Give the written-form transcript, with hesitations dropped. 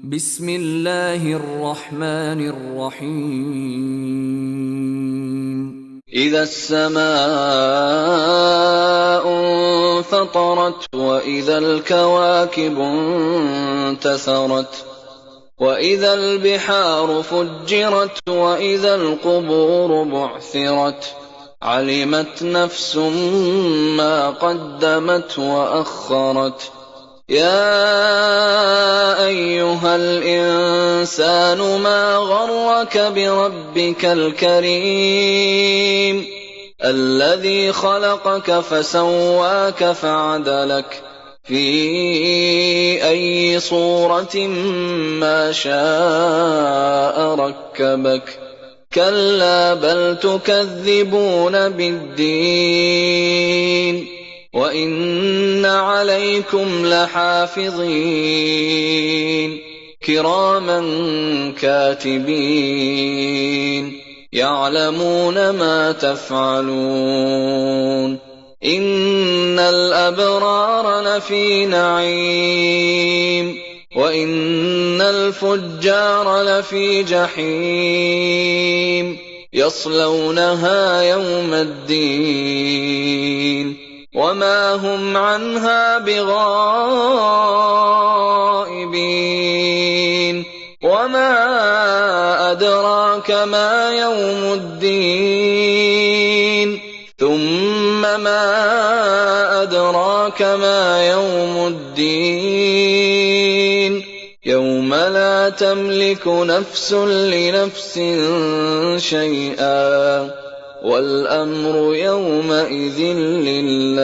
بسم الله الرحمن الرحيم إذا السماء انفطرت وإذا الكواكب انتثرت وإذا البحار فجرت وإذا القبور بعثرت علمت نفس ما قدمت وأخرت يا أيها الإنسان ما غرك بربك الكريم الذي خلقك فسواك فعدلك في أي صورة ما شاء ركبك كلا بل تكذبون بالدين وإن عليكم لحافظين كراما كاتبين يعلمون ما تفعلون إن الأبرار لفي نعيم وإن الفجار لفي جحيم يصلونها يوم الدين وما هم عنها بغائبين وما أدراك ما يوم الدين ثم ما أدراك ما يوم الدين يوم لا تملك نفس لنفس شيئا والأمر يومئذ لله